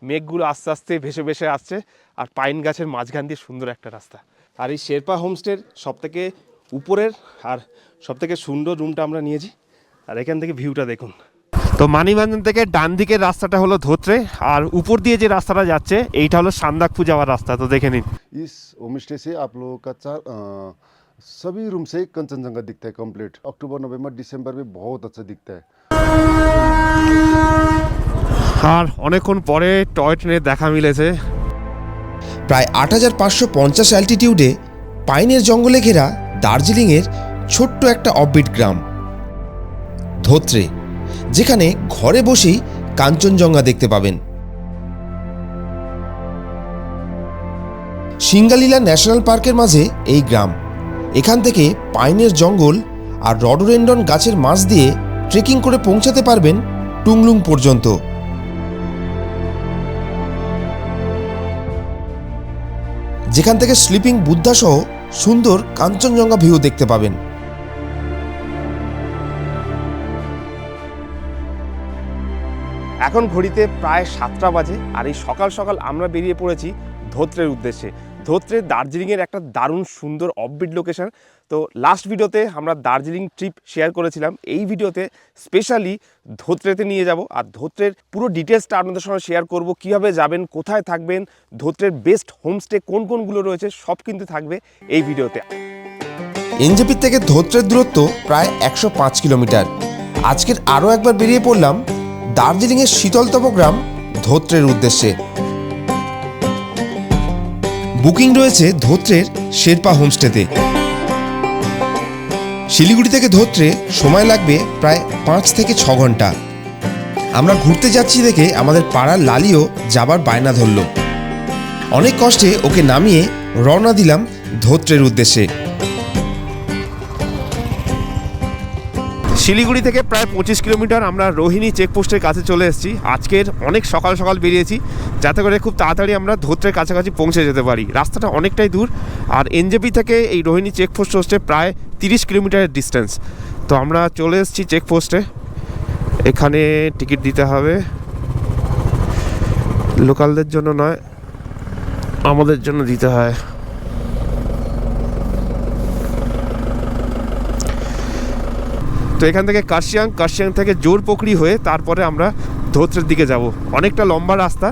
মেঘগুলো আস্তে আস্তে ভেসে ভেসে আসছে আর পাইন গাছের মাঝখান দিয়ে সুন্দর একটা রাস্তা। আর এই শেরপা হোমস্টের সবথেকে উপরের আর সবথেকে সুন্দর রুমটা আমরা নিয়েছি। আর এখান থেকে ভিউটা দেখুন। তো মানিবান্ধন থেকে ডান দিকের রাস্তাটা হলো ধোত্রে, আর উপর দিয়ে যে রাস্তাটা যাচ্ছে এইটা হলো সান্দাকফু যাওয়ার রাস্তা। তো দেখে নিন। इस होम स्टे से आप लोगों का सभी रूम से कंचनजंगा दिखता है कंप्लीट। अक्टूबर नवंबर दिसंबर में बहुत अच्छा दिखता है। আর অনেকক্ষণ পরে টয় ট্রেনের দেখা মিলেছে। প্রায় ৮৫৫০ অ্যাল্টিটিউডে পাইনের জঙ্গলে ঘেরা দার্জিলিংয়ের ছোট্ট একটা অফবিট গ্রাম ধোত্রে, যেখানে ঘরে বসেই কাঞ্চনজঙ্ঘা দেখতে পাবেন। সিঙ্গালীলা ন্যাশনাল পার্কের মাঝে এই গ্রাম। এখান থেকে পাইনের জঙ্গল আর রডোডেন্ড্রন গাছের মাঝ দিয়ে ট্রেকিং করে পৌঁছাতে পারবেন টুংলুং পর্যন্ত। যেখান থেকে স্লিপিং বুদ্ধা সহ সুন্দর কাঞ্চনজঙ্ঘা ভিউ দেখতে পাবেন। এখন ঘড়িতে প্রায় 7টা বাজে, আর এই সকাল সকাল আমরা বেরিয়ে পড়েছি ধোত্রের উদ্দেশ্যে। ধোত্রে দার্জিলিংয়ের একটা দারুণ সুন্দর অফবিট লোকেশন। তো লাস্ট ভিডিওতে আমরা দার্জিলিং ট্রিপ শেয়ার করেছিলাম, এই ভিডিওতে স্পেশালি ধোত্রেতে নিয়ে যাব আর ধোত্রের পুরো ডিটেলসটা আপনাদের সঙ্গে শেয়ার করব। কীভাবে যাবেন, কোথায় থাকবেন, ধোত্রের বেস্ট হোমস্টে কোন কোনগুলো রয়েছে সব কিন্তু থাকবে এই ভিডিওতে। এনজেপি থেকে ধোত্রের দূরত্ব প্রায় ১০৫ কিলোমিটার। আজকের আরও একবার বেরিয়ে পড়লাম দার্জিলিংয়ের শীতলতম গ্রাম ধোত্রের উদ্দেশ্যে। বুকিং রয়েছে ধোত্রের শেরপা হোমস্টেতে। শিলিগুড়ি থেকে ধোত্রে সময় লাগবে প্রায় ৫ থেকে ৬ ঘন্টা। আমরা ঘুরতে যাচ্ছি দেখে আমাদের পাড়ার লালিও যাবার বায়না ধরল। অনেক কষ্টে ওকে নামিয়ে রওনা দিলাম ধোত্রের উদ্দেশ্যে। শিলিগুড়ি থেকে প্রায় 25 কিলোমিটার আমরা রোহিণী চেকপোস্টের কাছে চলে এসেছি। আজকের অনেক সকাল সকাল বেরিয়েছি যাতে করে খুব তাড়াতাড়ি আমরা ধোত্রের কাছাকাছি পৌঁছে যেতে পারি। রাস্তাটা অনেকটাই দূর, আর এনজেপি থেকে এই রোহিণী চেকপোস্ট হচ্ছে প্রায় 30 কিলোমিটারের ডিস্টেন্স। তো আমরা চলে এসেছি চেকপোস্টে। এখানে টিকিট দিতে হবে, লোকালদের জন্য নয়, আমাদের জন্য দিতে হয়। তো এখান থেকে কার্শিয়াং থেকে জোরপোখরি হয়ে তারপরে আমরা ধোত্রের দিকে যাব। অনেকটা লম্বা রাস্তা,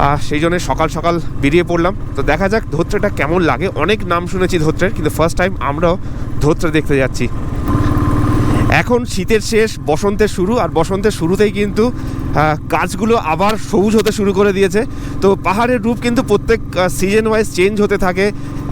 আর সেই জন্য সকাল সকাল বেরিয়ে পড়লাম। তো দেখা যাক ধোত্রেটা কেমন লাগে। অনেক নাম শুনেছি ধোত্রের, কিন্তু ফার্স্ট টাইম আমরাও ধোত্রে দেখতে যাচ্ছি। এখন শীতের শেষ, বসন্তের শুরু, আর বসন্তের শুরুতেই কিন্তু গাছগুলো আবার সবুজ হতে শুরু করে দিয়েছে। তো পাহাড়ের রূপ কিন্তু প্রত্যেক সিজন ওয়াইজ চেঞ্জ হতে থাকে।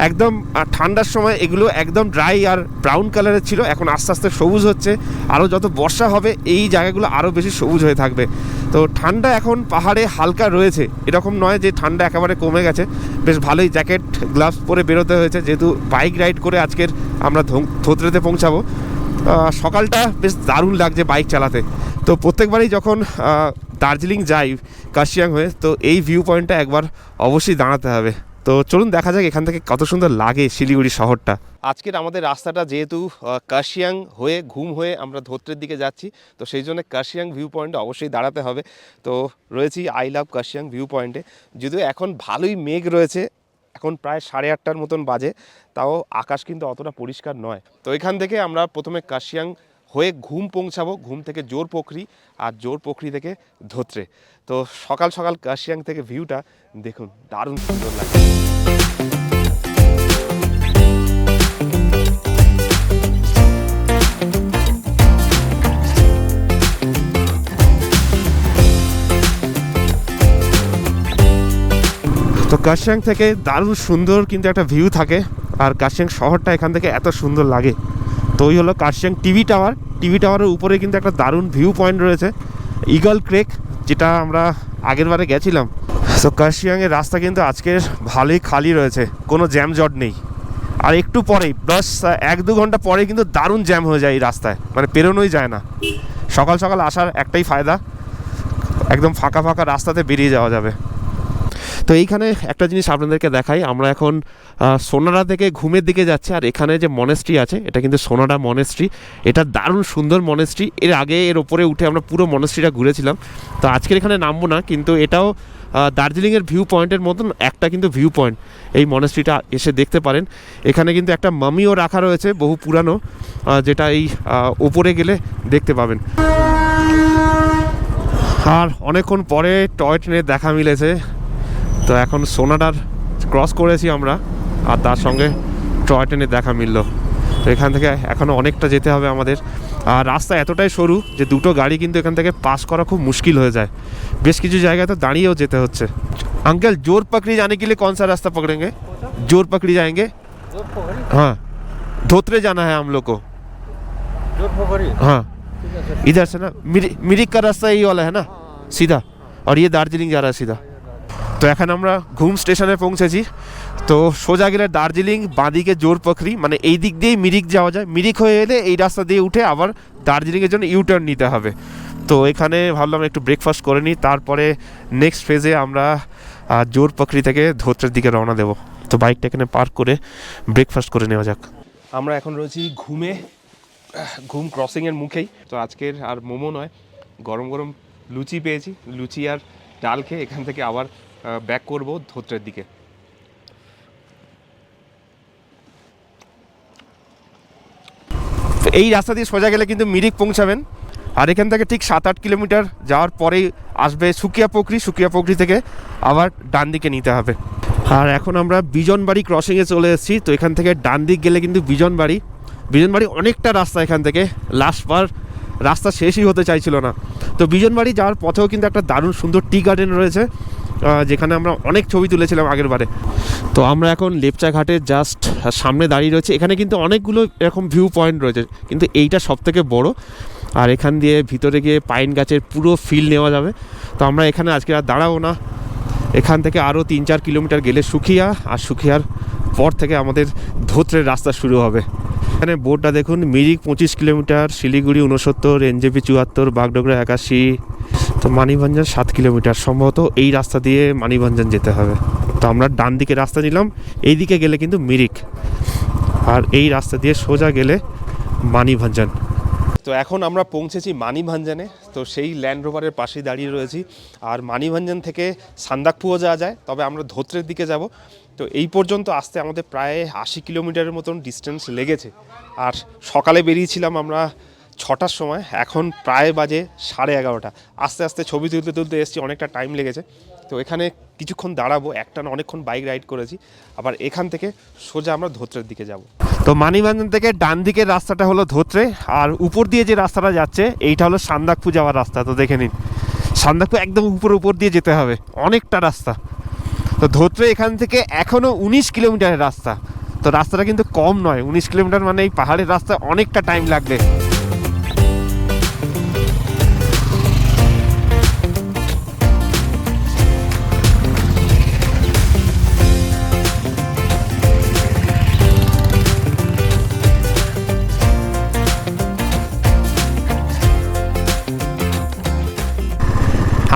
একদম ঠান্ডার সময় এগুলো একদম ড্রাই আর ব্রাউন কালারের ছিল, এখন আস্তে আস্তে সবুজ হচ্ছে। আরও যত বর্ষা হবে এই জায়গাগুলো আরও বেশি সবুজ হয়ে থাকবে। তো ঠান্ডা এখন পাহাড়ে হালকা রয়েছে, এরকম নয় যে ঠান্ডা একেবারে কমে গেছে। বেশ ভালোই জ্যাকেট গ্লাভস পরে বেরোতে হয়েছে, যেহেতু বাইক রাইড করে আজকের আমরা ধোত্রেতে পৌঁছাবো। সকালটা বেশ দারুণ লাগছে বাইক চালাতে। তো প্রত্যেকবারই যখন দার্জিলিং যাই কার্শিয়াং হয়ে, তো এই ভিউ পয়েন্টটা একবার অবশ্যই দাঁড়াতে হবে। তো চলুন দেখা যাক এখান থেকে কত সুন্দর লাগে শিলিগুড়ি শহরটা। আজকের আমাদের রাস্তাটা যেহেতু কার্শিয়াং হয়ে ঘুম হয়ে আমরা ধোত্রের দিকে যাচ্ছি, তো সেই জন্য কার্শিয়াং ভিউ পয়েন্টে অবশ্যই দাঁড়াতে হবে। তো রয়েছি আই লাভ কার্শিয়াং ভিউ পয়েন্টে। যদিও এখন ভালোই মেঘ রয়েছে, এখন প্রায় 8:30 মতন বাজে, তাও আকাশ কিন্তু অতটা পরিষ্কার নয়। তো এখান থেকে আমরা প্রথমে কার্শিয়াং হয়ে ঘুম পৌঁছাবো, ঘুম থেকে জোরপোখরি, আর জোরপোখরি থেকে ধোত্রে। তো সকাল সকাল কার্শিয়াং থেকে ভিউটা দেখুন, দারুণ সুন্দর লাগে। তো কার্শিয়াং থেকে দারুণ সুন্দর কিন্তু একটা ভিউ থাকে, আর কার্শিয়াং শহরটা এখান থেকে এত সুন্দর লাগে। তো ওই হলো কার্শিয়াং টিভি টাওয়ারের উপরে কিন্তু একটা দারুণ ভিউ পয়েন্ট রয়েছে, ইগল ক্রেক, যেটা আমরা আগের বারে গেছিলাম। তো কার্শিয়াংয়ের রাস্তা কিন্তু আজকের ভালোই খালি রয়েছে, কোনো জ্যাম জট নেই। আর একটু পরেই 1-2 ঘন্টা পরে কিন্তু দারুণ জ্যাম হয়ে যায় এই রাস্তায়, মানে পেরোনোই যায় না। সকাল সকাল আসার একটাই ফায়দা, একদম ফাঁকা ফাঁকা রাস্তাতে বেরিয়ে যাওয়া যাবে। তো এইখানে একটা জিনিস আপনাদেরকে দেখাই, আমরা এখন সোনারা থেকে ঘুমের দিকে যাচ্ছি, আর এখানে যে মনেস্ট্রি আছে এটা কিন্তু সোনারা মনেস্ট্রি। এটা দারুণ সুন্দর মনেস্ট্রি, এর আগে এর ওপরে উঠে আমরা পুরো মনেস্ট্রিটা ঘুরেছিলাম। তো আজকের এখানে নামবো না, কিন্তু এটাও দার্জিলিংয়ের ভিউ পয়েন্টের মতন একটা কিন্তু ভিউ পয়েন্ট, এই মনেস্ট্রিটা এসে দেখতে পারেন। এখানে কিন্তু একটা মামিও রাখা রয়েছে বহু পুরানো, যেটা এই ওপরে গেলে দেখতে পাবেন। আর অনেকক্ষণ পরে টয় ট্রেনের দেখা মিলেছে। তো এখন সোনাডার ক্রস করেছি আমরা, আর তার সঙ্গে টয় ট্রেনের দেখা মিলল। তো এখান থেকে এখনও অনেকটা যেতে হবে আমাদের। আর রাস্তা এতটাই সরু যে দুটো গাড়ি কিন্তু এখান থেকে পাস করা খুব মুশকিল হয়ে যায়, বেশ কিছু জায়গায় তো দাঁড়িয়েও যেতে হচ্ছে। अंकल जोर पकड़ी जाने के लिए कौन सा रास्ता पकड़ेंगे? जोर पकड़ी जाएंगे? हाँ, धोत्रे जाना है हम लोग को। हाँ, इधर से ना मिरिक का रास्ता यही वाला है ना, सीधा, और ये दार्जिलिंग जा रहा है सीधा। তো এখন আমরা ঘুম স্টেশনে পৌঁছেছি। তো সোজা গেলে দার্জিলিং, বাঁদিকে জোর পাখড়ি, মানে এই দিক দিয়েই মিরিক যাওয়া যায়। মিরিক হয়ে এলে এই রাস্তা দিয়ে উঠে আবার দার্জিলিংয়ের জন্য ইউটার্ন নিতে হবে। তো এখানে ভাবলাম একটু ব্রেকফাস্ট করে নিই, তারপরে নেক্সট ফেজে আমরা জোর পাখড়ি থেকে ধোত্রের দিকে রওনা দেবো। তো বাইকটা এখানে পার্ক করে ব্রেকফাস্ট করে নেওয়া যাক। আমরা এখন রয়েছি ঘুম ক্রসিংয়ের মুখেই। তো আজকের আর মোমো নয়, গরম গরম লুচি পেয়েছি, লুচি আর ডাল খেয়ে এখান থেকে আবার ব্যাক করব ধোত্রের দিকে। এই রাস্তা দিয়ে সোজা গেলে কিন্তু মিরিক পৌঁছাবেন, আর এখান থেকে ঠিক 7-8 কিলোমিটার যাওয়ার পরেই আসবে সুকিয়া পোখরি থেকে আবার ডান দিকে নিতে হবে। আর এখন আমরা বিজনবাড়ি ক্রসিংয়ে চলে এসেছি। তো এখান থেকে ডান দিক গেলে কিন্তু বিজনবাড়ি অনেকটা রাস্তা, এখান থেকে লাস্ট বার রাস্তা শেষই হতে চাইছিল না। তো বিজনবাড়ি যাওয়ার পথেও কিন্তু একটা দারুণ সুন্দর টি গার্ডেন রয়েছে, যেখানে আমরা অনেক ছবি তুলেছিলাম আগের বারে। তো আমরা এখন লেপচা ঘাটের জাস্ট সামনে দাঁড়িয়ে রয়েছে। এখানে কিন্তু অনেকগুলো এরকম ভিউ পয়েন্ট রয়েছে, কিন্তু এইটা সবথেকে বড়। আর এখান দিয়ে ভিতরে গিয়ে পাইন গাছের পুরো ফিল নেওয়া যাবে। তো আমরা এখানে আজকে আর দাঁড়াবো না, এখান থেকে আরও 3-4 কিলোমিটার গেলে সুখিয়া, আর সুখিয়ার পর থেকে আমাদের ধোত্রের রাস্তা শুরু হবে। এখানে বোর্ডটা দেখুন, মিরিক 25 কিলোমিটার, শিলিগুড়ি 69, এনজেপি 74, বাগডোগরা 81, তো মানিভঞ্জন 7 কিলোমিটার। সম্ভবত এই রাস্তা দিয়ে মানিভঞ্জন যেতে হবে। তো আমরা ডান দিকে রাস্তা নিলাম, এই দিকে গেলে কিন্তু মিরিক, আর এই রাস্তা দিয়ে সোজা গেলে মানিভঞ্জন। তো এখন আমরা পৌঁছেছি মানিভঞ্জনে। তো সেই ল্যান্ড রোভারের পাশেই দাঁড়িয়ে রয়েছি। আর মানিভঞ্জন থেকে সান্দাকফুও যাওয়া যায়, তবে আমরা ধোত্রের দিকে যাব। তো এই পর্যন্ত আসতে আমাদের প্রায় 80 কিলোমিটারের মতন ডিস্টেন্স লেগেছে। আর সকালে বেরিয়েছিলাম আমরা 6টার সময়, এখন প্রায় বাজে 11:30। আস্তে আস্তে ছবি তুলতে এসেছি, অনেকটা টাইম লেগেছে। তো এখানে কিছুক্ষণ দাঁড়াবো, একটানা অনেকক্ষণ বাইক রাইড করেছি। আবার এখান থেকে সোজা আমরা ধোত্রের দিকে যাব। তো মানিভঞ্জন থেকে ডান দিকের রাস্তাটা হলো ধোত্রে, আর উপর দিয়ে যে রাস্তাটা যাচ্ছে এইটা হলো সান্দাকফু যাওয়ার রাস্তা। তো দেখে নিন, সান্দাকফু একদম উপর দিয়ে যেতে হবে, অনেকটা রাস্তা। তো ধোত্রে এখান থেকে এখনও 19 কিলোমিটারের রাস্তা। তো রাস্তাটা কিন্তু কম নয়, 19 কিলোমিটার মানে এই পাহাড়ের রাস্তা অনেকটা টাইম লাগবে।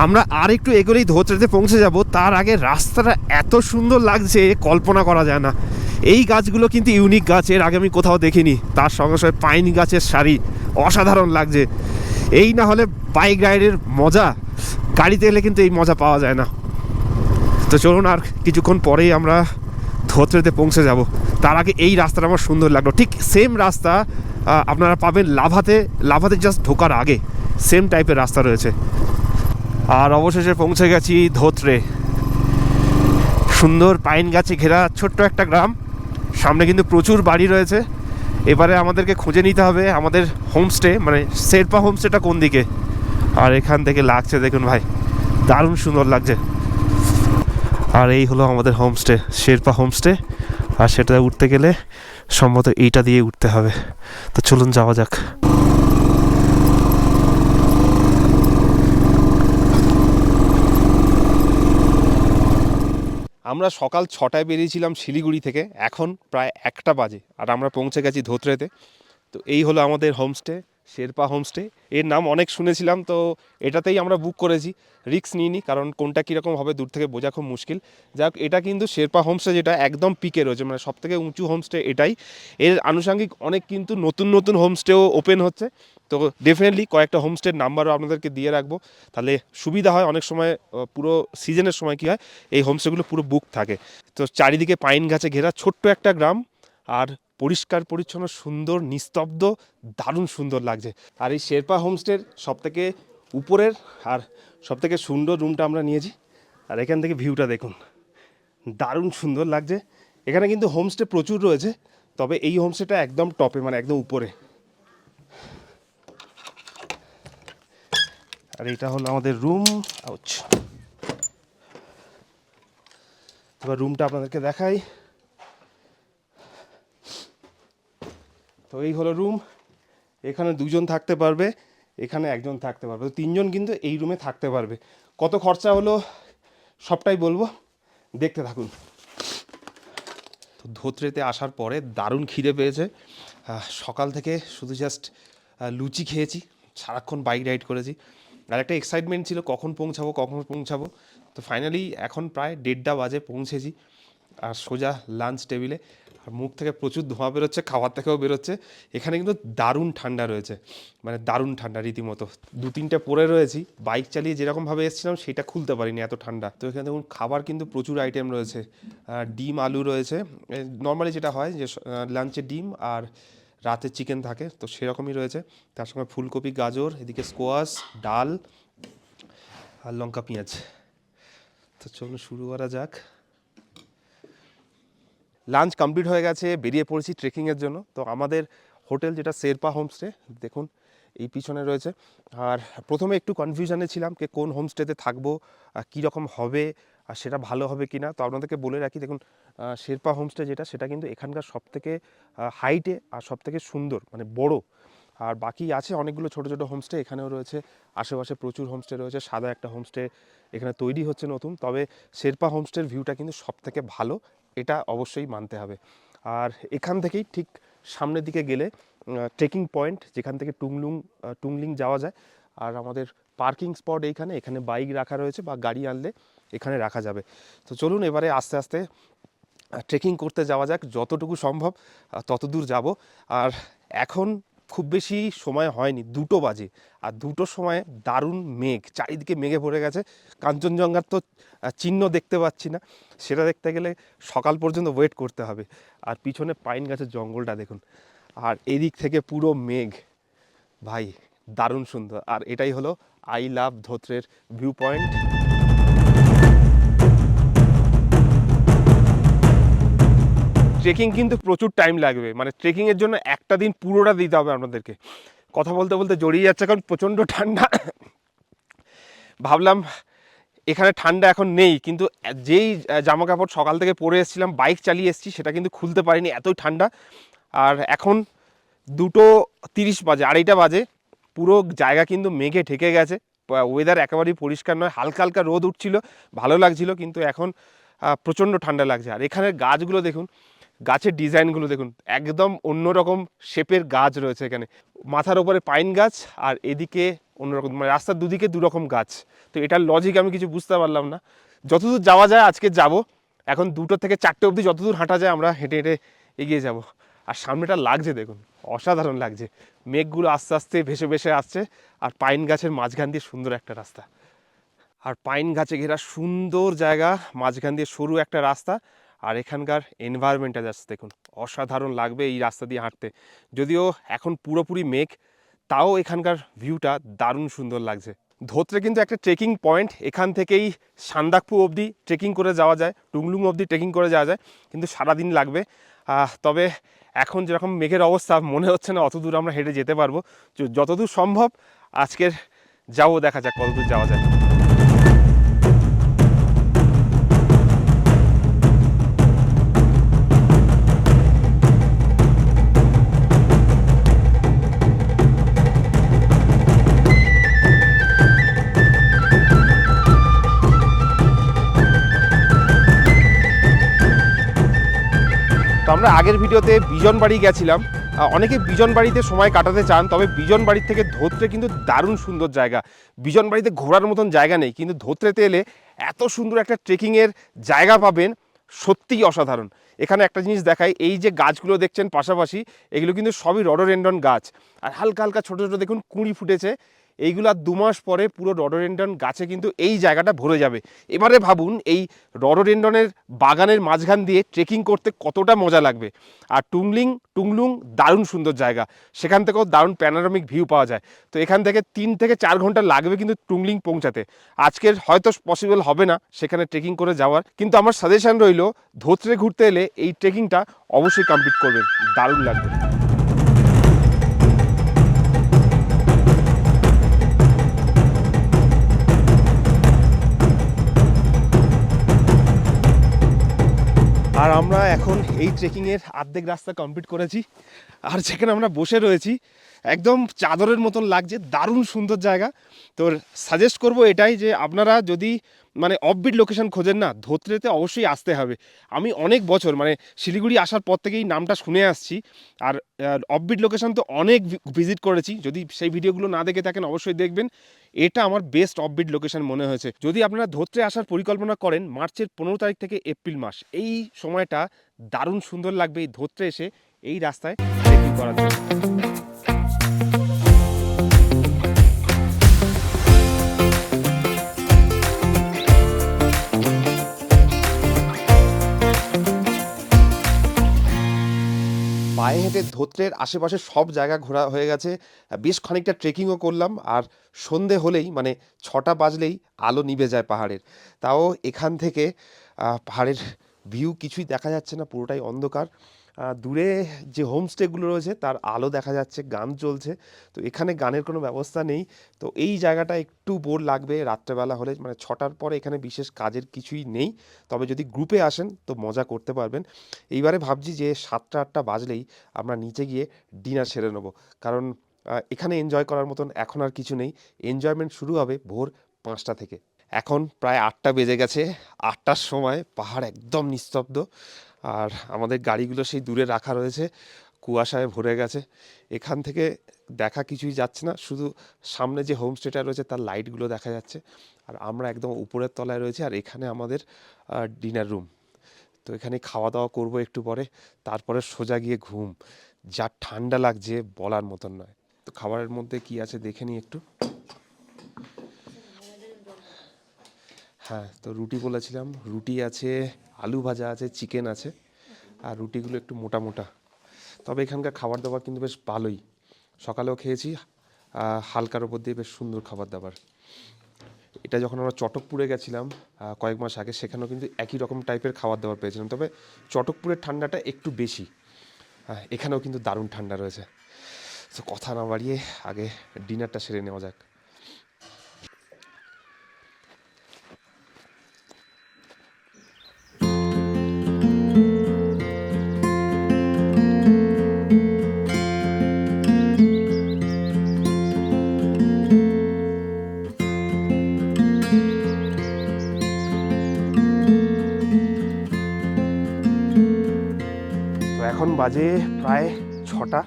আমরা আর একটু এগোলেই ধোত্রেতে পৌঁছে যাব। তার আগে রাস্তাটা এত সুন্দর লাগছে, কল্পনা করা যায় না। এই গাছগুলো কিন্তু ইউনিক গাছ, এর আগে আমি কোথাও দেখিনি। তার সঙ্গে সঙ্গে পাইন গাছের সারি, অসাধারণ লাগছে। এই না হলে বাইক রাইডের মজা, গাড়িতে এলে কিন্তু এই মজা পাওয়া যায় না। তো চলুন, আর কিছুক্ষণ পরেই আমরা ধোত্রেতে পৌঁছে যাব। তার আগে এই রাস্তাটা আমার সুন্দর লাগলো। ঠিক সেম রাস্তা আপনারা পাবেন লাভাতে জাস্ট ঢোকার আগে, সেম টাইপের রাস্তা রয়েছে। আর অবশেষে পৌঁছে গেছি ধোত্রে। সুন্দর পাইন গাছে ঘেরা ছোট্ট একটা গ্রাম, সামনে কিন্তু প্রচুর বাড়ি রয়েছে। এবারে আমাদেরকে খুঁজে নিতে হবে আমাদের হোমস্টে, মানে শেরপা হোমস্টেটা কোন দিকে। আর এখান থেকে লাগছে দেখুন ভাই, দারুণ সুন্দর লাগছে। আর এই হলো আমাদের হোমস্টে, শেরপা হোমস্টে। আর সেটা উঠতে গেলে সম্ভবত এইটা দিয়ে উঠতে হবে। তো চলুন যাওয়া যাক। আমরা সকাল 6টায় বেরিয়েছিলাম শিলিগুড়ি থেকে, এখন প্রায় 1টা বাজে, আর আমরা পৌঁছে গেছি ধোত্রেতে। তো এই হলো আমাদের হোমস্টে, শেরপা হোমস্টে, এর নাম অনেক শুনেছিলাম, তো এটাতেই আমরা বুক করেছি। রিস্ক নিইনি, কারণ কোনটা কীরকম হবে দূর থেকে বোঝা খুব মুশকিল। যাই হোক, এটা কিন্তু শেরপা হোমস্টে যেটা একদম পিকে রয়েছে, মানে সব থেকে উঁচু হোমস্টে এটাই। এর আনুষঙ্গিক অনেক কিন্তু নতুন নতুন হোমস্টেও ওপেন হচ্ছে, তো ডেফিনেটলি কয়েকটা হোমস্টের নাম্বারও আপনাদেরকে দিয়ে রাখবো, তাহলে সুবিধা হয়। অনেক সময় পুরো সিজনের সময় কী হয়, এই হোমস্টেগুলো পুরো বুক থাকে। তো চারিদিকে পাইন গাছে ঘেরা ছোট্ট একটা গ্রাম, আর পরিষ্কার পরিচ্ছন্ন, সুন্দর, নিস্তব্ধ, দারুণ সুন্দর লাগছে। আর এই শেরপা হোমস্টের সবথেকে উপরের আর সবথেকে সুন্দর রুমটা আমরা নিয়েছি, আর এখান থেকে ভিউটা দেখুন, দারুণ সুন্দর লাগছে। এখানে কিন্তু হোমস্টে প্রচুর রয়েছে, তবে এই হোমস্টেটা একদম টপে, মানে একদম উপরে। আর এটা হলো আমাদের রুম। এবার রুমটা আপনাদেরকে দেখাই। তো এই হলো রুম। এখানে দুজন থাকতে পারবে, এখানে একজন থাকতে পারবে, তো তিনজন কিন্তু এই রুমে থাকতে পারবে। কত খরচা হলো সবটাই বলবো, দেখতে থাকুন। তো ধোত্রেতে আসার পরে দারুণ খিদে পেয়েছে। সকাল থেকে শুধু জাস্ট লুচি খেয়েছি, সারাক্ষণ বাইক রাইড করেছি, আর একটা এক্সাইটমেন্ট ছিল কখন পৌঁছাবো। তো ফাইনালি এখন প্রায় 1:30 বাজে পৌঁছেছি, আর সোজা লাঞ্চ টেবিলে। আর মুখ থেকে প্রচুর ধোঁয়া বেরোচ্ছে, খাবার থেকেও বেরোচ্ছে। এখানে কিন্তু দারুণ ঠান্ডা রয়েছে, মানে দারুণ ঠান্ডা রীতিমতো। 2-3টে পরে রয়েছি, বাইক চালিয়ে যেরকমভাবে এসেছিলাম সেটা খুলতে পারিনি, এত ঠান্ডা। তো এখানে দেখুন খাবার কিন্তু প্রচুর আইটেম রয়েছে। ডিম আলু রয়েছে, নর্মালি যেটা হয় যে লাঞ্চে ডিম আর রাতে চিকেন থাকে, তো সেরকমই রয়েছে। তার সঙ্গে ফুলকপি, গাজর, এদিকে স্কোয়াশ, ডাল আর লঙ্কা পেঁয়াজ। তো চলুন শুরু করা যাক। লাঞ্চ কমপ্লিট হয়ে গেছে, বেরিয়ে পড়েছি ট্রেকিংয়ের জন্য। তো আমাদের হোটেল যেটা শেরপা হোমস্টে, দেখুন এই পিছনে রয়েছে। আর প্রথমে একটু কনফিউশনে ছিলাম যে কোন হোমস্টেতে থাকবো, কীরকম হবে, আর সেটা ভালো হবে কি না। তো আপনাদেরকে বলে রাখি, দেখুন শেরপা হোমস্টে যেটা, সেটা কিন্তু এখানকার সবথেকে হাইটে আর সবথেকে সুন্দর, মানে বড়। আর বাকি আছে অনেকগুলো ছোটো ছোটো হোমস্টে এখানেও রয়েছে, আশেপাশে প্রচুর হোমস্টে রয়েছে। সাদা একটা হোমস্টে এখানে তৈরি হচ্ছে নতুন, তবে শেরপা হোমস্টের ভিউটা কিন্তু সবথেকে ভালো, এটা অবশ্যই মানতে হবে। আর এখান থেকেই ঠিক সামনের দিকে গেলে ট্রেকিং পয়েন্ট, যেখান থেকে টুংলিং যাওয়া যায়। আর আমাদের পার্কিং স্পট এখানে বাইক রাখা রয়েছে, বা গাড়ি আনলে এখানে রাখা যাবে। তো চলুন এবারে আস্তে আস্তে ট্রেকিং করতে যাওয়া যাক, যতটুকু সম্ভব তত দূর যাব। আর এখন খুব বেশি সময় হয়নি, 2টো বাজে, আর 2টোর সময় দারুণ মেঘ, চারিদিকে মেঘে ভরে গেছে। কাঞ্চনজঙ্ঘার তো চিহ্ন দেখতে পাচ্ছি না, সেটা দেখতে গেলে সকাল পর্যন্ত ওয়েট করতে হবে। আর পিছনে পাইন গাছের জঙ্গলটা দেখুন, আর এদিক থেকে পুরো মেঘ, ভাই দারুণ সুন্দর। আর এটাই হলো আই লাভ ধোত্রের ভিউ পয়েন্ট। ট্রেকিং কিন্তু প্রচুর টাইম লাগবে, মানে ট্রেকিংয়ের জন্য একটা দিন পুরোটা দিতে হবে আপনাদেরকে। কথা বলতে বলতে জড়িয়ে যাচ্ছে, কারণ প্রচণ্ড ঠান্ডা। ভাবলাম এখানে ঠান্ডা এখন নেই, কিন্তু যেই জামা কাপড় সকাল থেকে পরে এসেছিলাম, বাইক চালিয়ে এসেছি, সেটা কিন্তু খুলতে পারিনি, এতই ঠান্ডা। আর এখন 2:30 বাজে, 2:30 বাজে, পুরো জায়গা কিন্তু মেঘে ঢেকে গেছে। ওয়েদার একেবারেই পরিষ্কার নয়, হালকা হালকা রোদ উঠছিল, ভালো লাগছিল, কিন্তু এখন প্রচণ্ড ঠান্ডা লাগছে। আর এখানের গাছগুলো দেখুন, গাছের ডিজাইনগুলো দেখুন, একদম অন্যরকম শেপের গাছ রয়েছে এখানে। মাথার ওপরে পাইন গাছ, আর এদিকে অন্যরকম, মানে রাস্তার দুদিকে দুরকম গাছ। তো এটার লজিক আমি কিছু বুঝতে পারলাম না। যতদূর যাওয়া যায় আজকে যাব, এখন 2টো থেকে 4টে অবধি যতদূর হাঁটা যায় আমরা হেঁটে হেঁটে এগিয়ে যাব। আর সামনেটা লাগছে দেখুন, অসাধারণ লাগছে। মেঘগুলো আস্তে আস্তে ভেসে ভেসে আসছে, আর পাইন গাছের মাঝখান দিয়ে সুন্দর একটা রাস্তা, আর পাইন গাছে ঘেরা সুন্দর জায়গা, মাঝখান দিয়ে সরু একটা রাস্তা। আর এখানকার এনভায়রনমেন্টটা জাস্ট দেখুন, অসাধারণ লাগবে এই রাস্তা দিয়ে হাঁটতে। যদিও এখন পুরোপুরি মেঘ, তাও এখানকার ভিউটা দারুণ সুন্দর লাগছে। ধোত্রে কিন্তু একটা ট্রেকিং পয়েন্ট, এখান থেকেই সান্দাকফু অবধি ট্রেকিং করে যাওয়া যায়, টুংলুং অবধি ট্রেকিং করে যাওয়া যায়, কিন্তু সারাদিন লাগবে। তবে এখন যেরকম মেঘের অবস্থা, মনে হচ্ছে না অত দূর আমরা হেঁটে যেতে পারবো। যতদূর সম্ভব আজকের যাবো, দেখা যাক কতদূর যাওয়া যায়। তো আমরা আগের ভিডিওতে বিজনবাড়ি গেছিলাম, অনেকে বিজন বাড়িতে সময় কাটাতে চান, তবে বিজন বাড়ির থেকে ধোত্রে কিন্তু দারুণ সুন্দর জায়গা। বিজন বাড়িতে ঘোরার মতন জায়গা নেই, কিন্তু ধোত্রেতে এলে এত সুন্দর একটা ট্রেকিংয়ের জায়গা পাবেন, সত্যিই অসাধারণ। এখানে একটা জিনিস দেখাই, এই যে গাছগুলো দেখছেন পাশাপাশি, এগুলো কিন্তু সবই রডোডেন্ড্রন গাছ, আর হালকা হালকা ছোটো ছোটো দেখুন কুঁড়ি ফুটেছে। এইগুলো আর 2 মাস পরে পুরো রডোডেন্ড্রন গাছে কিন্তু এই জায়গাটা ভরে যাবে। এবারে ভাবুন এই রডোডেন্ড্রনের বাগানের মাঝখান দিয়ে ট্রেকিং করতে কতটা মজা লাগবে। আর টুংলুং দারুণ সুন্দর জায়গা, সেখান থেকেও দারুণ প্যানোরামিক ভিউ পাওয়া যায়। তো এখান থেকে 3 থেকে 4 ঘন্টা লাগবে কিন্তু টুংলিং পৌঁছাতে। আজকের হয়তো পসিবল হবে না সেখানে ট্রেকিং করে যাওয়ার, কিন্তু আমার সাজেশন রইল ধোত্রে ঘুরতে এলে এই ট্রেকিংটা অবশ্যই কমপ্লিট করবেন, দারুণ লাগবে। আর আমরা এখন এই ট্রেকিংয়ের অর্ধেক রাস্তা কমপ্লিট করেছি, আর যেখানে আমরা বসে রয়েছি একদম চাদরের মতন লাগছে, দারুণ সুন্দর জায়গা। তো সাজেস্ট করব এটাই যে আপনারা যদি মানে অফবিট লোকেশন খোঁজেন না, ধোত্রেতে অবশ্যই আসতে হবে। আমি অনেক বছর মানে শিলিগুড়ি আসার পর থেকেই নামটা শুনে আসছি, আর অফবিট লোকেশন তো অনেক ভিজিট করেছি। যদি সেই ভিডিওগুলো না দেখে থাকেন অবশ্যই দেখবেন, এটা আমার বেস্ট অফবিট লোকেশন মনে হয়েছে। যদি আপনারা ধোত্রে আসার পরিকল্পনা করেন মার্চের 15 তারিখ থেকে এপ্রিল মাস, এই সময়টা দারুণ সুন্দর লাগবে এই ধোত্রে এসে এই রাস্তায় ট্রেকিং করার জন্য। পায়ে হেঁটে ধোত্রের আশেপাশে সব জায়গা ঘোরা হয়ে গেছে, বেশ খানিকটা ট্রেকিংও করলাম। আর সন্ধে হলেই মানে 6টা বাজলেই আলো নিভে যায় পাহাড়ের। তাও এখান থেকে পাহাড়ের ভিউ কিছুই দেখা যাচ্ছে না, পুরোটাই অন্ধকার। দূরে যে হোমস্টেগুলো রয়েছে তার আলো দেখা যাচ্ছে, গান চলছে। তো এখানে গানের কোনো ব্যবস্থা নেই, তো এই জায়গাটা একটু বোর লাগবে রাত্রেবেলা হলে। মানে 6টার পরে এখানে বিশেষ কাজের কিছুই নেই, তবে যদি গ্রুপে আসেন তো মজা করতে পারবেন। এইবারে ভাবছি যে 7টা-8টা বাজলেই আমরা নিচে গিয়ে ডিনার সেরে নেবো, কারণ এখানে এনজয় করার মতন এখন আর কিছু নেই। এনজয়মেন্ট শুরু হবে ভোর 5টা থেকে। এখন প্রায় 8টা বেজে গেছে, 8টার সময় পাহাড় একদম নিস্তব্ধ, আর আমাদের গাড়িগুলো সেই দূরে রাখা রয়েছে, কুয়াশায় ভরে গেছে। এখান থেকে দেখা কিছুই যাচ্ছে না, শুধু সামনে যে হোমস্টেটা রয়েছে তার লাইটগুলো দেখা যাচ্ছে। আর আমরা একদম উপরের তলায় রয়েছি, আর এখানে আমাদের ডিনার রুম। তো এখানে খাওয়া দাওয়া করবো একটু পরে, তারপরে সোজা গিয়ে ঘুম। যা ঠান্ডা লাগছে বলার মতন নয়। তো খাবারের মধ্যে কি আছে দেখে নিই একটু। হ্যাঁ, তো রুটি বলেছিলাম, রুটি আছে, আলু ভাজা আছে, চিকেন আছে, আর রুটিগুলো একটু মোটা মোটা। তবে এখানকার খাবার দাবার কিন্তু বেশ ভালোই, সকালেও খেয়েছি, হালকার ওপর দিয়ে বেশ সুন্দর খাবার দাবার। এটা যখন আমরা চটকপুরে গেছিলাম কয়েক মাস আগে, সেখানেও কিন্তু একই রকম টাইপের খাবার দাবার পেয়েছিলাম, তবে চটকপুরের ঠান্ডাটা একটু বেশি। এখানেও কিন্তু দারুণ ঠান্ডা রয়েছে। তো কথা না বাড়িয়ে আগে ডিনারটা সেরে নেওয়া যাক। তো এখন বাজে প্রায় 6টা,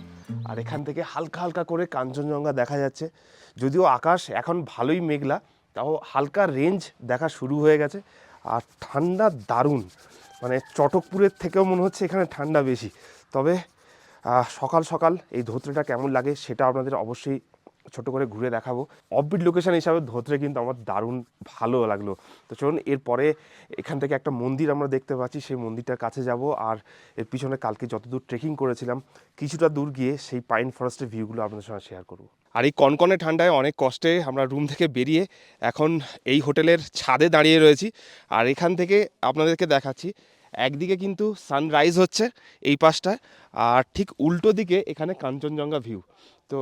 আর এখান থেকে হালকা হালকা করে কাঞ্চনজঙ্ঘা দেখা যাচ্ছে। যদিও আকাশ এখন ভালোই মেঘলা, তাও হালকা রেঞ্জ দেখা শুরু হয়ে গেছে। আর ঠান্ডা দারুণ, মানে চটকপুরের থেকেও মনে হচ্ছে এখানে ঠান্ডা বেশি। তবে সকাল সকাল এই ধোত্রেটা কেমন লাগে সেটা আপনাদের অবশ্যই ছোট করে ঘুরে দেখাবো। অফবিট লোকেশন হিসাবে ধোত্রে কিন্তু আমার দারুণ ভালো লাগলো। তো চলুন, এরপরে এখান থেকে একটা মন্দির আমরা দেখতে পাচ্ছি, সেই মন্দিরটার কাছে যাব। আর এর পিছনে কালকে যতদূর ট্রেকিং করেছিলাম কিছুটা দূর গিয়ে সেই পাইন ফরেস্টের ভিউগুলো আপনাদের সঙ্গে শেয়ার করব। আর এই কনকনে ঠান্ডায় অনেক কষ্টে আমরা রুম থেকে বেরিয়ে এখন এই হোটেলের ছাদে দাঁড়িয়ে রয়েছি। আর এখান থেকে আপনাদেরকে দেখাচ্ছি, একদিকে কিন্তু সানরাইজ হচ্ছে এই পাশটায়, আর ঠিক উল্টো দিকে এখানে কাঞ্চনজঙ্ঘা ভিউ। তো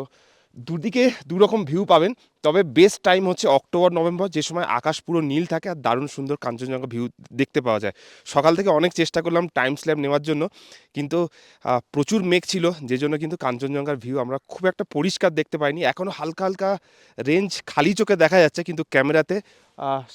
দুদিকে দুরকম ভিউ পাবেন। তবে বেস্ট টাইম হচ্ছে অক্টোবর নভেম্বর, যে সময় আকাশ পুরো নীল থাকে আর দারুণ সুন্দর কাঞ্চনজঙ্ঘা ভিউ দেখতে পাওয়া যায়। সকাল থেকে অনেক চেষ্টা করলাম টাইম স্ল্যাপ নেওয়ার জন্য, কিন্তু প্রচুর মেঘ ছিল, যে জন্য কিন্তু কাঞ্চনজঙ্ঘার ভিউ আমরা খুব একটা পরিষ্কার দেখতে পাইনি। এখনও হালকা হালকা রেঞ্জ খালি চোখে দেখা যাচ্ছে, কিন্তু ক্যামেরাতে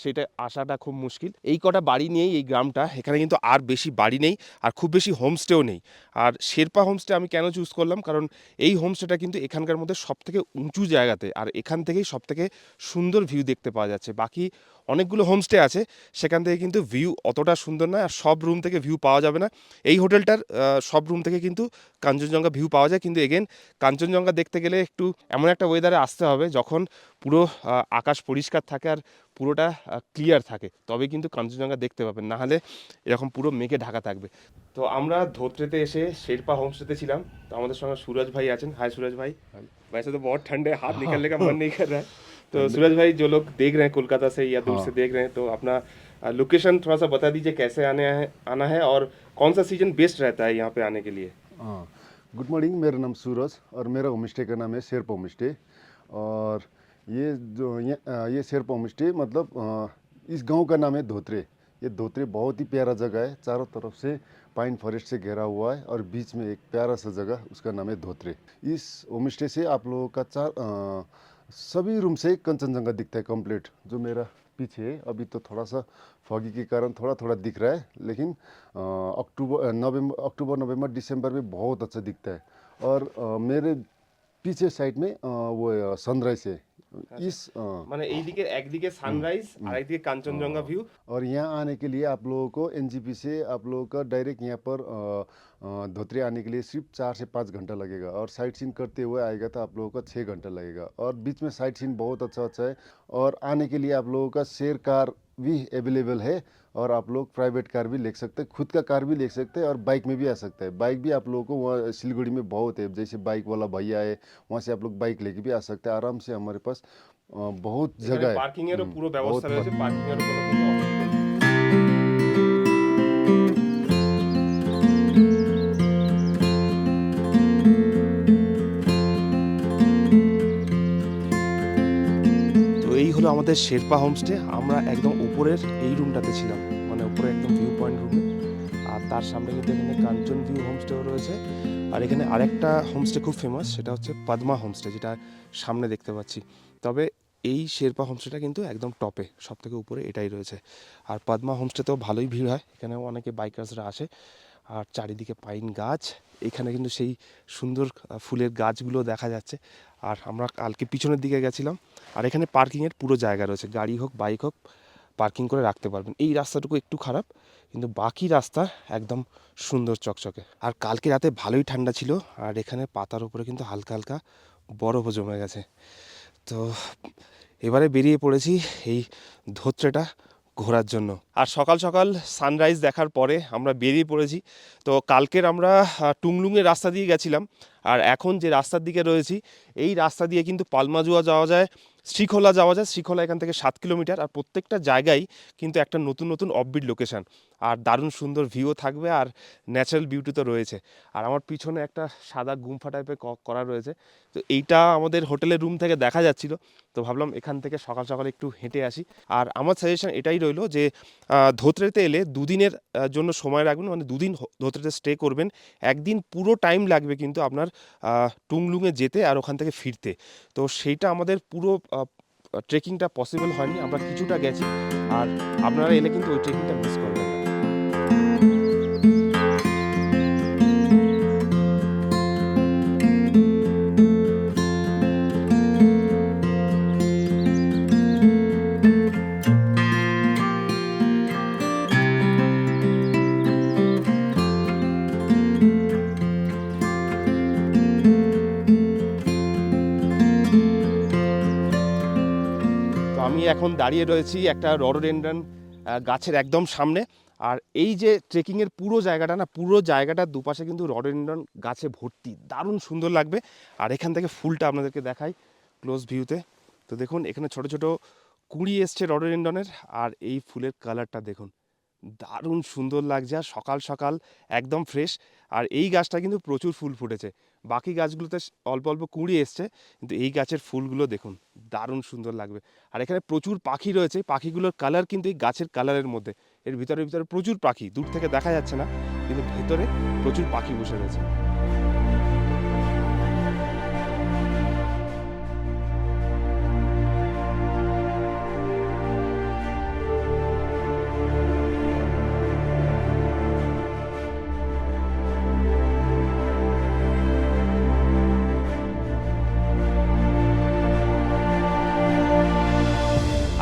সেটা আসাটা খুব মুশকিল। এই কটা বাড়ি নিয়েই এই গ্রামটা, এখানে কিন্তু আর বেশি বাড়ি নেই, আর খুব বেশি হোমস্টেও নেই। আর শেরপা হোমস্টে আমি কেন চুজ করলাম, কারণ এই হোমস্টেটা কিন্তু এখানকার মধ্যে সবথেকে উঁচু জায়গাতে, আর এখান থেকেই সবথেকে সুন্দর ভিউ দেখতে পাওয়া যাচ্ছে। বাকি অনেকগুলো হোমস্টে আছে, সেখান থেকে কিন্তু ভিউ অতটা সুন্দর নয়, আর সব রুম থেকে ভিউ পাওয়া যাবে না। এই হোটেলটার সব রুম থেকে কিন্তু কাঞ্চনজঙ্ঘা ভিউ পাওয়া যায়, কিন্তু এগেন কাঞ্চনজঙ্ঘা দেখতে গেলে একটু এমন একটা ওয়েদারে আসতে হবে যখন পুরো আকাশ পরিষ্কার থাকে আর পুরোটা ক্লিয়ার থাকে, তবে কিন্তু কাঞ্চনজঙ্ঘা দেখতে পাবেন, না হলে এরকম পুরো মেঘে ঢাকা থাকবে। তো আমরা ধোত্রেতে এসে শেরপা হোমস্টেতে ছিলাম। তো আমাদের সঙ্গে सूरज भाई আছেন। हाय सूरज भाई। वैसे तो बहुत ठंड है, हाथ निकलने का मन नहीं कर रहा है। तो सूरज भाई, जो लोग देख रहे हैं कोलकाता से या दूर से देख रहे हैं, तो अपना लोकेशन थोड़ा सा बता दीजिए, कैसे आना है और कौन सा सीजन बेस्ट रहता है यहाँ पे आने के लिए। हाँ, गुड मॉर्निंग, मेरा नाम सूरज और मेरा होम स्टे का नाम है शेरपा होम स्टे। और ये शेरपा होम स्टे मतलब इस गांव का नाम है धोत्रे। ये धोत्रे बहुत ही प्यारा जगह है, चारों तरफ से पाइन फॉरेस्ट से घेरा हुआ है और बीच में एक प्यारा सा जगह, उसका नाम है धोत्रे। इस होम स्टे से आप लोगों का सभी रूम से कंचनजंगा दिखता है कंप्लीट। जो मेरा पीछे है अभी तो थोड़ा सा फॉगी के कारण थोड़ा थोड़ा दिख रहा है, लेकिन अक्टूबर नवंबर दिसंबर में बहुत अच्छा दिखता है। और मेरे पीछे साइड में वो सनराइज है। इस মানে এইদিকে একদিকে সানরাইজ আর একদিকে কাঞ্চনজঙ্ঘা ভিউ। और यहाँ आने के लिए आप लोगों को एनजीपी से आप लोगों का डायरेक्ट यहाँ पर धोत्रे आने के लिए सिर्फ 4 से 5 घंटा लगेगा, और साइट सीन करते हुए आएगा तो आप लोगों का 6 घंटा लगेगा। और बीच में साइट सीन बहुत अच्छा अच्छा है। और आने के लिए आप लोगों का शेयर कार भी अवेलेबल है, और आप लोग प्राइवेट कार भी ले सकते हैं, खुद का कार भी ले सकते हैं, और बाइक में भी आ सकता है। बाइक भी आप लोगों को वहाँ सिलीगुड़ी में बहुत है, जैसे बाइक वाला भैया है, वहाँ से आप लोग बाइक लेके भी आ सकते हैं आराम से। हमारे पास बहुत जगह है, পার্কিং এরও পুরো ব্যবস্থা बहुत রয়েছে, পার্কিং এরও কোনো অসুবিধা নেই। তো এই হলো আমাদের শেরপা হোমস্টে। আমরা একদম উপরের এই রুমটাতে ছিলাম, মানে উপরে একদম ভিউ পয়েন্ট রুমে। আর তার সামনে কিন্তু এখানে কাঞ্চন ভিউ হোমস্টেও রয়েছে। আর এখানে আরেকটা হোমস্টে খুব ফেমাস, সেটা হচ্ছে পদ্মা হোমস্টে, যেটা সামনে দেখতে পাচ্ছি। তবে এই শেরপা হোমস্টেটা কিন্তু একদম টপে, সব থেকে উপরে এটাই রয়েছে। আর পদ্মা হোমস্টেতেও ভালোই ভিড় হয়, এখানেও অনেকে বাইকার্সরা আসে। আর চারিদিকে পাইন গাছ, এখানে কিন্তু সেই সুন্দর ফুলের গাছগুলো দেখা যাচ্ছে। আর আমরা কালকে পিছনের দিকে গেছিলাম, আর এখানে পার্কিংয়ের পুরো জায়গা রয়েছে, গাড়ি হোক বাইক হোক পার্কিং করে রাখতে পারবেন। এই রাস্তাটুকু একটু খারাপ, কিন্তু বাকি রাস্তা একদম সুন্দর চকচকে। আর কালকে রাতে ভালোই ঠান্ডা ছিল, আর এখানে পাতার উপরে কিন্তু হালকা হালকা বরফও জমে গেছে। তো এবারে বেরিয়ে পড়েছি এই ধোত্রেটা ঘোরার জন্য। আর সকাল সকাল সানরাইজ দেখার পরে আমরা বেরিয়ে পড়েছি। তো কালকের আমরা টুংলুংয়ের রাস্তা দিয়ে গেছিলাম, আর এখন যে রাস্তার দিকে রয়েছি এই রাস্তা দিয়ে কিন্তু পালমাজুয়া যাওয়া যায়, শ্রীখোলা যাওয়া যায়। শ্রীখোলা এখান থেকে 7 কিলোমিটার। আর প্রত্যেকটা জায়গায় কিন্তু একটা নতুন নতুন অফবিট লোকেশান, আর দারুণ সুন্দর ভিউও থাকবে, আর ন্যাচারাল বিউটি তো রয়েছে। আর আমার পিছনে একটা সাদা গুম্ফা টাইপের করা রয়েছে, তো এইটা আমাদের হোটেলের রুম থেকে দেখা যাচ্ছিল। তো ভাবলাম এখান থেকে সকাল সকাল একটু হেঁটে আসি। আর আমার সাজেশন এটাই রইলো যে ধোত্রেতে এলে দুদিনের জন্য সময় রাখবেন, মানে দুদিন ধোত্রেতে স্টে করবেন। একদিন পুরো টাইম লাগবে কিন্তু আপনার টুংলুংয়ে যেতে আর ওখান থেকে ফিরতে। তো সেইটা আমাদের পুরো ট্রেকিংটা পসিবল হয়নি, আমরা কিছুটা গেছি। আর আপনারা এলে কিন্তু ওই ট্রেকিংটা মিস করবেন না। আমি এখন দাঁড়িয়ে রয়েছি একটা রডোডেনড্রন গাছের একদম সামনে। আর এই যে ট্রেকিংয়ের পুরো জায়গাটা না, পুরো জায়গাটার দুপাশে কিন্তু রডোডেনড্রন গাছে ভর্তি, দারুণ সুন্দর লাগবে। আর এখান থেকে ফুলটা আপনাদেরকে দেখাই ক্লোজ ভিউতে। তো দেখুন এখানে ছোট ছোট কুঁড়ি এসছে রডোডেনড্রনের, আর এই ফুলের কালারটা দেখুন, দারুণ সুন্দর লাগছে আর সকাল সকাল একদম ফ্রেশ। আর এই গাছটা কিন্তু প্রচুর ফুল ফুটেছে, বাকি গাছগুলোতে অল্প অল্প কুঁড়ি এসছে, কিন্তু এই গাছের ফুলগুলো দেখুন দারুণ সুন্দর লাগবে। আর এখানে প্রচুর পাখি রয়েছে, পাখিগুলোর কালার কিন্তু এই গাছের কালারের মধ্যে। এর ভিতরে ভিতরে প্রচুর পাখি, দূর থেকে দেখা যাচ্ছে না কিন্তু ভেতরে প্রচুর পাখি বসে রয়েছে।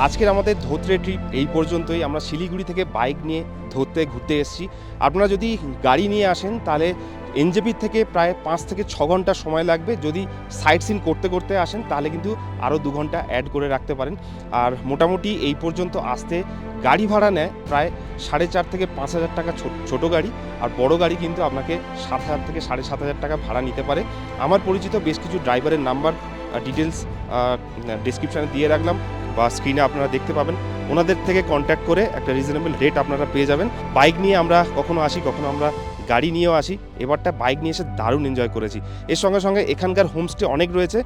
আজকের আমাদের ধোত্রে ট্রিপ এই পর্যন্তই। আমরা শিলিগুড়ি থেকে বাইক নিয়ে ধরতে ঘুরতে এসেছি। আপনারা যদি গাড়ি নিয়ে আসেন তাহলে এনজেপি থেকে প্রায় 5 থেকে 6 ঘন্টা সময় লাগবে। যদি সাইট সিন করতে করতে আসেন তাহলে কিন্তু আরও 2 ঘন্টা অ্যাড করে রাখতে পারেন। আর মোটামুটি এই পর্যন্ত আসতে গাড়ি ভাড়া নেয় প্রায় 4,500 থেকে 5,000 টাকা ছোটো গাড়ি, আর বড় গাড়ি কিন্তু আপনাকে 7,000 থেকে 7,500 টাকা ভাড়া নিতে পারে। আমার পরিচিত বেশ কিছু ড্রাইভারের নাম্বার ডিটেলস ডিসক্রিপশানে দিয়ে রাখলাম বা স্ক্রিনে আপনারা দেখতে পাবেন। ওনাদের থেকে কন্ট্যাক্ট করে একটা রিজনেবল রেট আপনারা পেয়ে যাবেন। বাইক নিয়ে আমরা কখনো আসি, কখনো আমরা গাড়ি নিয়েও আসি। এবারটা বাইক নিয়ে এসে দারুণ এনজয় করেছি। এর সঙ্গে সঙ্গে এখানকার হোমস্টে অনেক রয়েছে।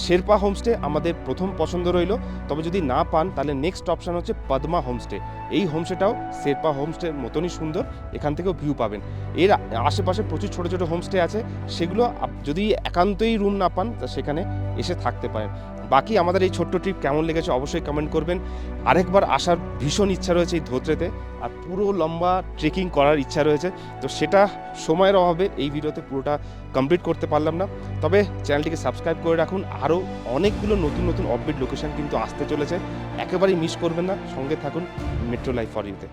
শেরপা হোমস্টে আমাদের প্রথম পছন্দ রইল, তবে যদি না পান তাহলে নেক্সট অপশান হচ্ছে পদ্মা হোমস্টে। এই হোমস্টেটাও শেরপা হোমস্টের মতনই সুন্দর, এখান থেকেও ভিউ পাবেন। এর আশেপাশে প্রচুর ছোটো ছোটো হোমস্টে আছে, সেগুলো যদি একান্তই রুম না পান তা সেখানে এসে থাকতে পারেন। বাকি আমাদের এই ছোট্ট ট্রিপ কেমন লেগেছে অবশ্যই কমেন্ট করবেন। আরেকবার আসার ভীষণ ইচ্ছা রয়েছে এই ধোত্রেতে, আর পুরো লম্বা ট্রেকিং করার ইচ্ছা রয়েছে, তো সেটা সময়ের অভাবে এই ভিডিওতে পুরোটা কমপ্লিট করতে পারলাম না। তবে চ্যানেলটিকে সাবস্ক্রাইব করে রাখুন, আরও অনেকগুলো নতুন নতুন আপডেট লোকেশন কিন্তু আসতে চলেছে, একেবারেই মিস করবেন না। সঙ্গে থাকুন মেট্রো লাইফ ফর ইউতে।